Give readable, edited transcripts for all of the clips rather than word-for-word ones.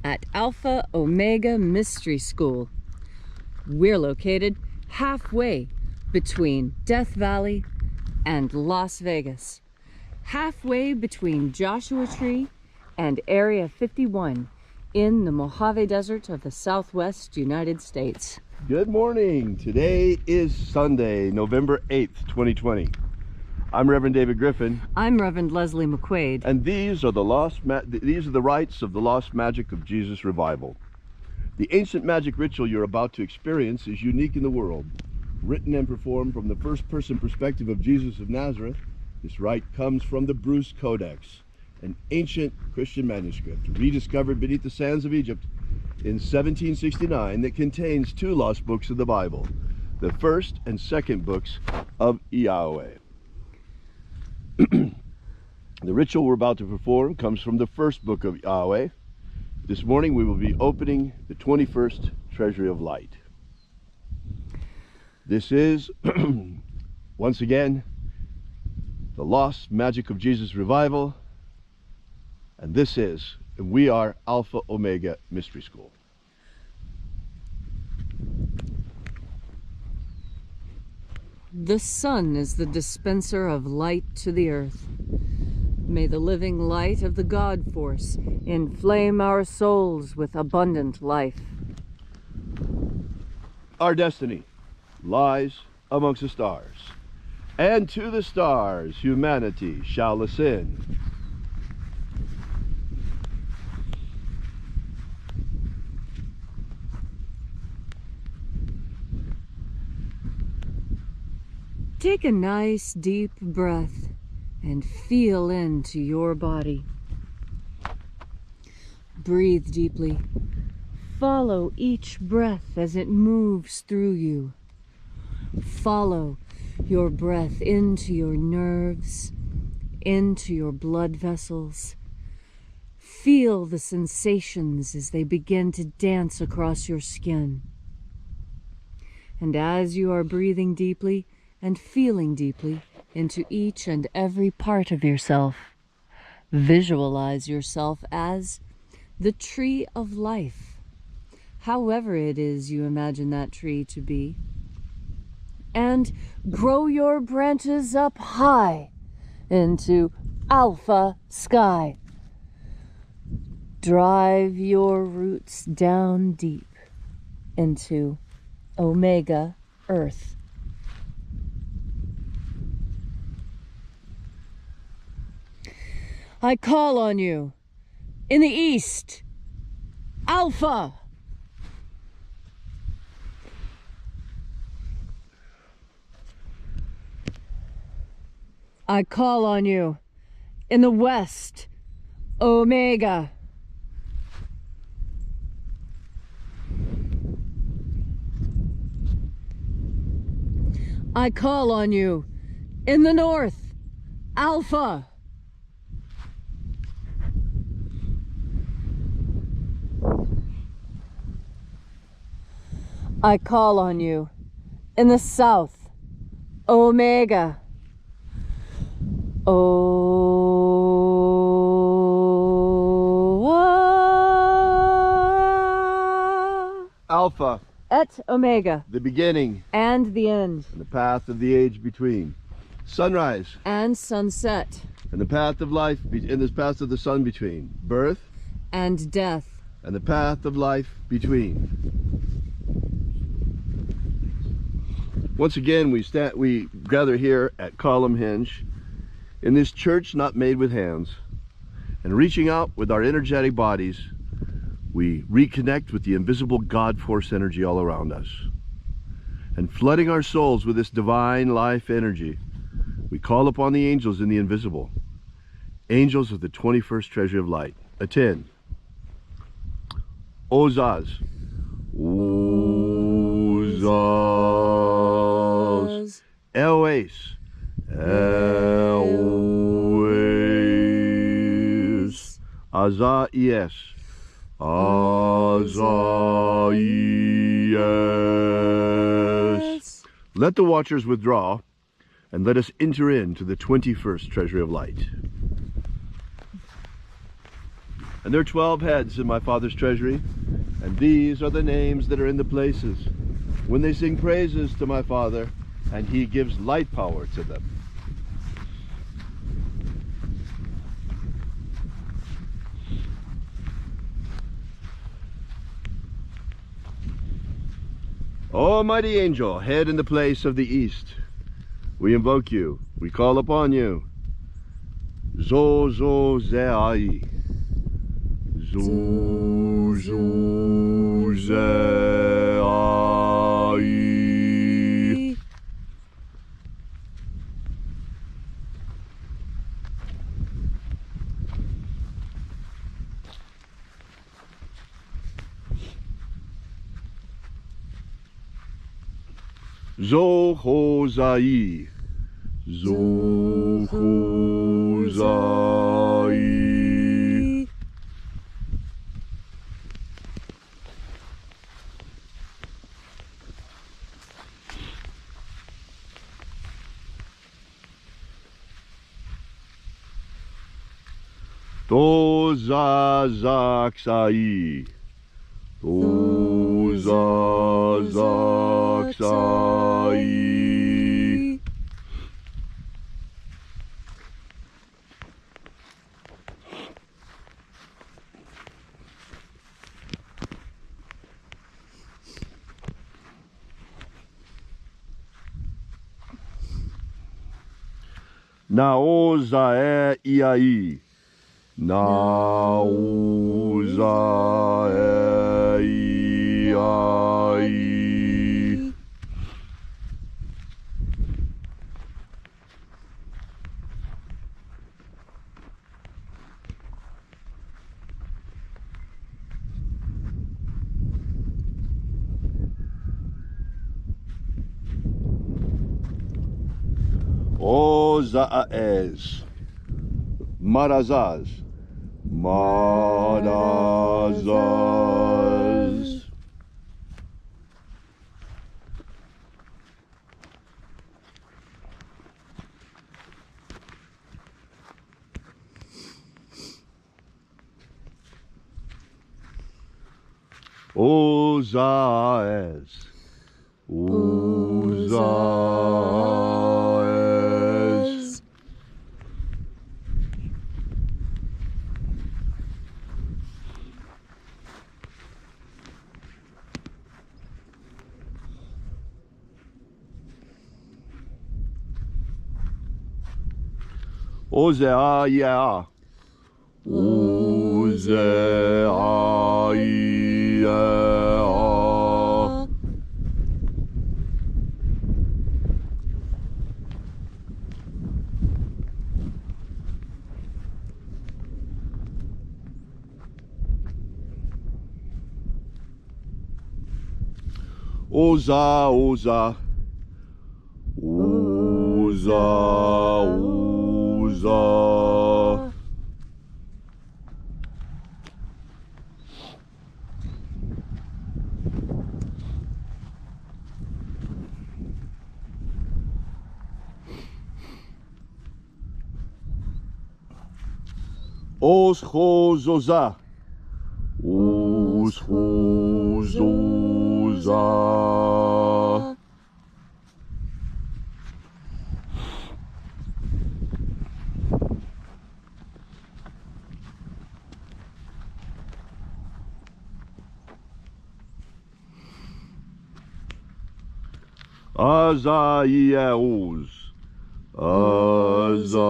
at Alpha Omega Mystery School. We're located halfway between Death Valley and Las Vegas, halfway between Joshua Tree and Area 51 in the Mojave Desert of the Southwest United States. Good morning. Today is Sunday, November 8th, 2020. I'm Reverend David Griffin. I'm Reverend Leslie McQuaid. And these are the rites of the Lost Magic of Jesus Revival. The ancient magic ritual you're about to experience is unique in the world. Written and performed from the first-person perspective of Jesus of Nazareth, this rite comes from the Bruce Codex, an ancient Christian manuscript rediscovered beneath the sands of Egypt in 1769 that contains two lost books of the Bible, the first and second books of Yahweh. The ritual we're about to perform comes from the first book of Yahweh. This morning we will be opening the 21st Treasury of Light. This is, once again, the Lost Magic of Jesus Revival, and this is, we are Alpha Omega Mystery School. The sun is the dispenser of light to the earth. May the living light of the God Force inflame our souls with abundant life. Our destiny lies amongst the stars, and to the stars humanity shall ascend. Take a nice deep breath and feel into your body. Breathe deeply. Follow each breath as it moves through you. Follow your breath into your nerves, into your blood vessels. Feel the sensations as they begin to dance across your skin. And as you are breathing deeply, and feeling deeply into each and every part of yourself, visualize yourself as the tree of life, however it is you imagine that tree to be, and grow your branches up high into Alpha Sky. Drive your roots down deep into Omega Earth. I call on you in the east, Alpha. I call on you in the west, Omega. I call on you in the north, Alpha. I call on you in the south, Omega. Alpha Et Omega, the beginning and the end, and the path of the age between. Sunrise and sunset, and the path of life in this path of the sun between. Birth and death, and the path of life between. Once again, we gather here at Column Hinge in this church not made with hands, and reaching out with our energetic bodies, we reconnect with the invisible God Force energy all around us. And flooding our souls with this divine life energy, we call upon the angels in the invisible, angels of the 21st Treasury of Light. Attend. Ozaz. Ozaz. Elwes. Elwes. Azaies. Azaies. Let the watchers withdraw, and let us enter into the 21st Treasury of Light. And there are 12 heads in my Father's treasury, and these are the names that are in the places, when they sing praises to my Father, and he gives light power to them. Almighty angel, head in the place of the east, we invoke you, we call upon you. Zo zo ze ai. Zo zo ze ai. Zo ho zai. Zo ho zai. To za zak sai. To za zak sai. Na o za e I ai. Na o za e I ai. O za es. Marazaz. Marazaz. O za es. O za es. O ze a ya. O ze a ya. Oza, oza. Oza, oza. Os chozoza. Os chozoza. Azaiaos. Azaiaos.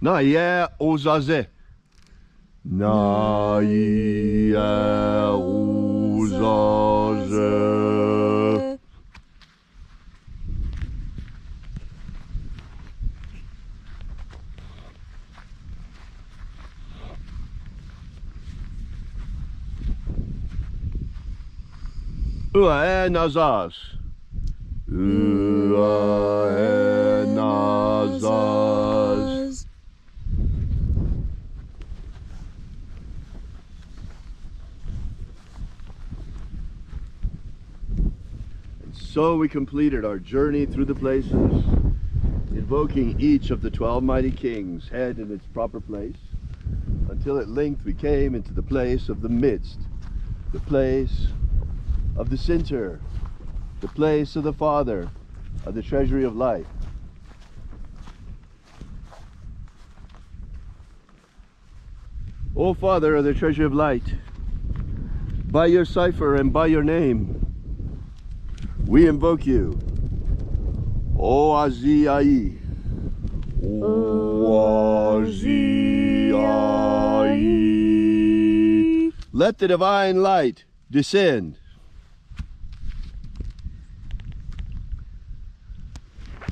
Na ye ozaze. Na ye ozaze. Ua nazas. Ua nazas. So we completed our journey through the places, invoking each of the 12 mighty kings, head in its proper place, until at length we came into the place of the midst, the place of the center, the place of the Father, of the treasury of light. O Father of the treasury of light, by your cipher and by your name, we invoke you. O Azii, O Azii. Let the divine light descend.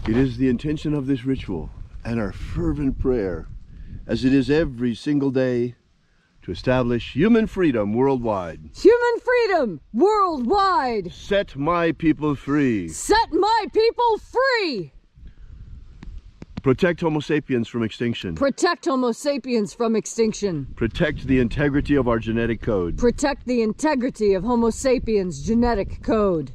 It is the intention of this ritual and our fervent prayer, as it is every single day, to establish human freedom worldwide. Human freedom worldwide. Set my people free. Set my people free. Protect Homo sapiens from extinction. Protect Homo sapiens from extinction. Protect the integrity of our genetic code. Protect the integrity of Homo sapiens' genetic code.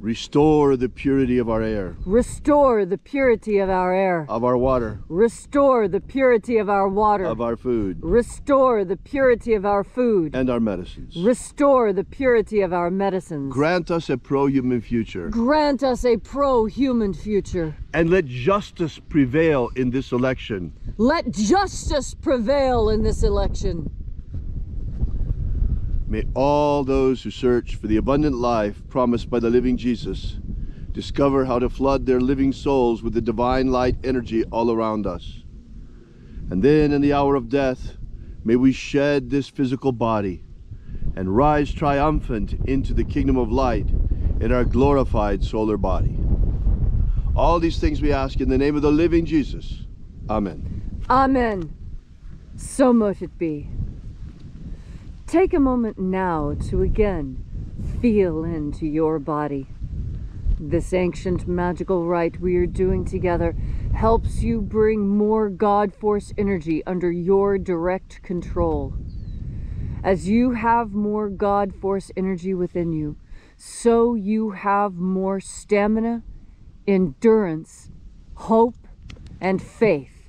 Restore the purity of our air. Restore the purity of our air. Of our water. Restore the purity of our water. Of our food. Restore the purity of our food. And our medicines. Restore the purity of our medicines. Grant us a pro-human future. Grant us a pro-human future. And let justice prevail in this election. Let justice prevail in this election. May all those who search for the abundant life promised by the living Jesus discover how to flood their living souls with the divine light energy all around us. And then in the hour of death, may we shed this physical body and rise triumphant into the kingdom of light in our glorified solar body. All these things we ask in the name of the living Jesus. Amen. Amen. So mote it be. Take a moment now to again feel into your body. This ancient magical rite we are doing together helps you bring more God Force energy under your direct control. As you have more God Force energy within you, so you have more stamina, endurance, hope, and faith.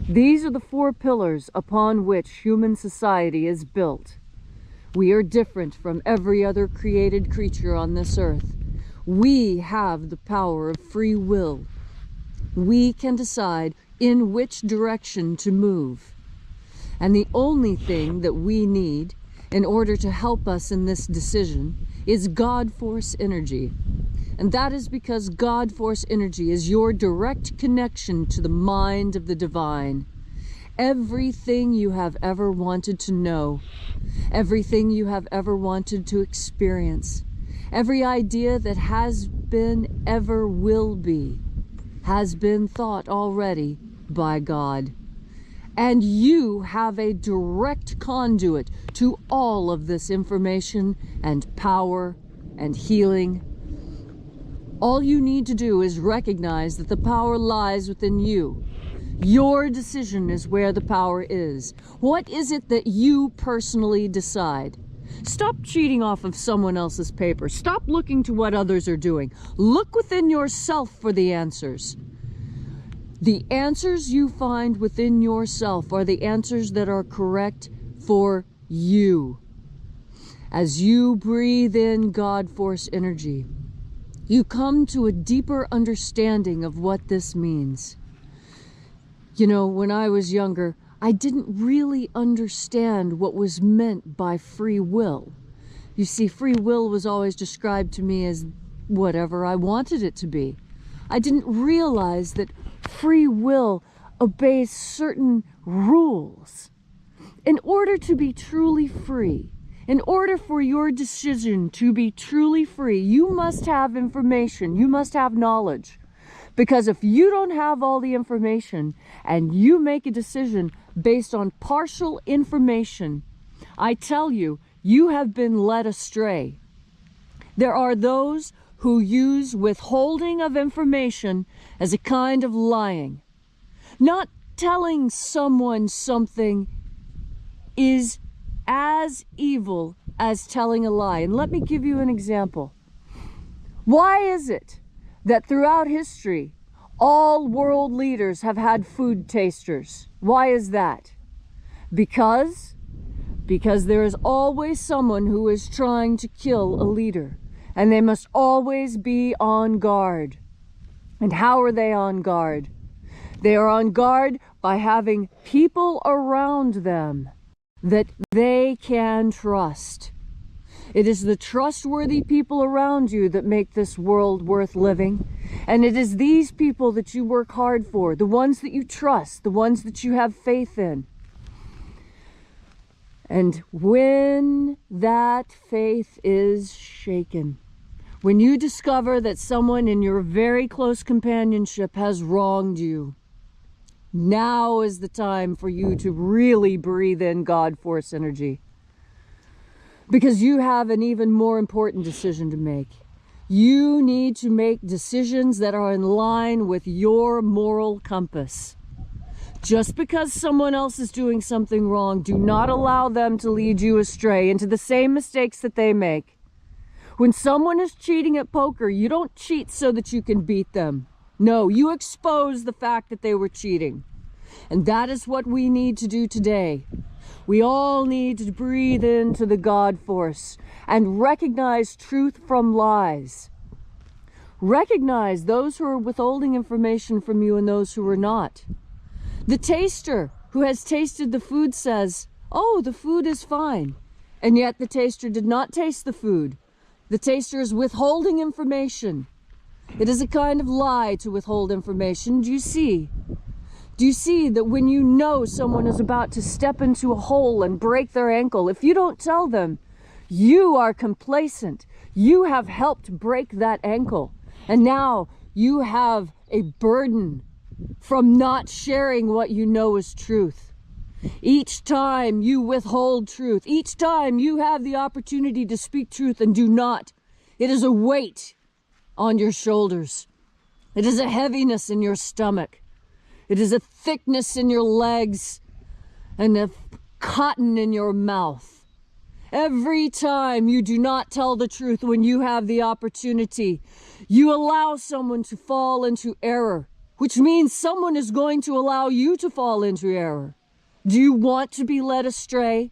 These are the 4 pillars upon which human society is built. We are different from every other created creature on this earth. We have the power of free will. We can decide in which direction to move. And the only thing that we need in order to help us in this decision is God Force energy. And that is because God Force energy is your direct connection to the mind of the divine. Everything you have ever wanted to know, everything you have ever wanted to experience, every idea that has been, ever will be, has been thought already by God. And you have a direct conduit to all of this information and power and healing. All you need to do is recognize that the power lies within you. Your decision is where the power is. What is it that you personally decide? Stop cheating off of someone else's paper. Stop looking to what others are doing. Look within yourself for the answers. The answers you find within yourself are the answers that are correct for you. As you breathe in God Force energy, you come to a deeper understanding of what this means. You know, when I was younger, I didn't really understand what was meant by free will. You see, free will was always described to me as whatever I wanted it to be. I didn't realize that free will obeys certain rules. In order to be truly free, in order for your decision to be truly free, you must have information, you must have knowledge. Because if you don't have all the information and you make a decision based on partial information, I tell you, you have been led astray. There are those who use withholding of information as a kind of lying. Not telling someone something is as evil as telling a lie. And let me give you an example. Why is it that throughout history, all world leaders have had food tasters? Why is that? Because there is always someone who is trying to kill a leader, and they must always be on guard. And how are they on guard? They are on guard by having people around them that they can trust. It is the trustworthy people around you that make this world worth living. And it is these people that you work hard for, the ones that you trust, the ones that you have faith in. And when that faith is shaken, when you discover that someone in your very close companionship has wronged you, now is the time for you to really breathe in God Force energy. Because you have an even more important decision to make. You need to make decisions that are in line with your moral compass. Just because someone else is doing something wrong, do not allow them to lead you astray into the same mistakes that they make. When someone is cheating at poker, you don't cheat so that you can beat them. No, you expose the fact that they were cheating. And that is what we need to do today. We all need to breathe into the God Force and recognize truth from lies. Recognize those who are withholding information from you and those who are not. The taster who has tasted the food says, "Oh, the food is fine." And yet the taster did not taste the food. The taster is withholding information. It is a kind of lie to withhold information. Do you see? Do you see that when you know someone is about to step into a hole and break their ankle, if you don't tell them, you are complacent. You have helped break that ankle. And now you have a burden from not sharing what you know is truth. Each time you withhold truth, each time you have the opportunity to speak truth and do not, it is a weight on your shoulders. It is a heaviness in your stomach. It is a thickness in your legs and a cotton in your mouth. Every time you do not tell the truth when you have the opportunity, you allow someone to fall into error, which means someone is going to allow you to fall into error. Do you want to be led astray?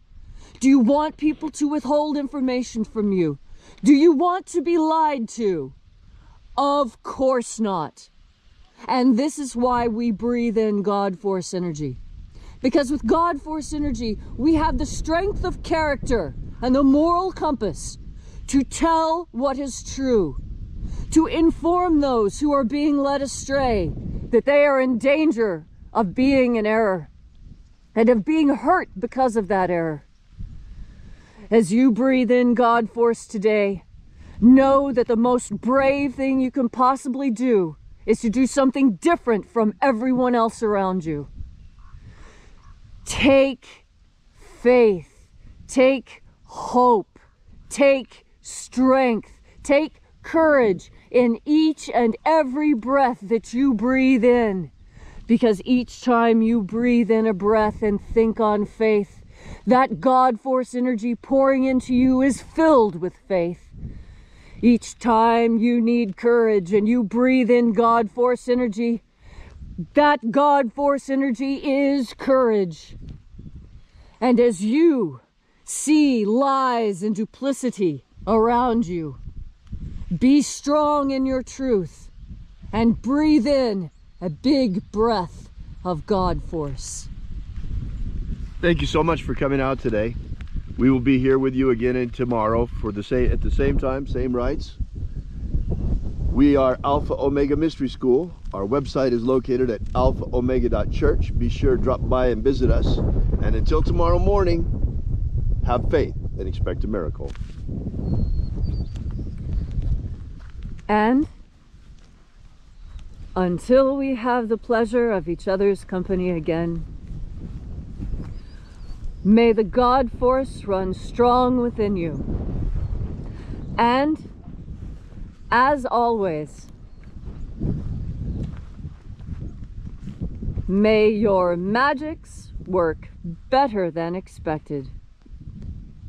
Do you want people to withhold information from you? Do you want to be lied to? Of course not. And this is why we breathe in God Force energy. Because with God Force energy, we have the strength of character and the moral compass to tell what is true, to inform those who are being led astray that they are in danger of being in error and of being hurt because of that error. As you breathe in God Force today, know that the most brave thing you can possibly do is to do something different from everyone else around you. Take faith, take hope, take strength, take courage in each and every breath that you breathe in. Because each time you breathe in a breath and think on faith, that God Force energy pouring into you is filled with faith. Each time you need courage and you breathe in God Force energy, that God Force energy is courage. And as you see lies and duplicity around you, be strong in your truth and breathe in a big breath of God Force. Thank you so much for coming out today. We will be here with you again tomorrow for at the same time, same rights. We are Alpha Omega Mystery School. Our website is located at alphaomega.church. Be sure to drop by and visit us. And until tomorrow morning, have faith and expect a miracle. And until we have the pleasure of each other's company again, may the God Force run strong within you. And, as always, may your magics work better than expected.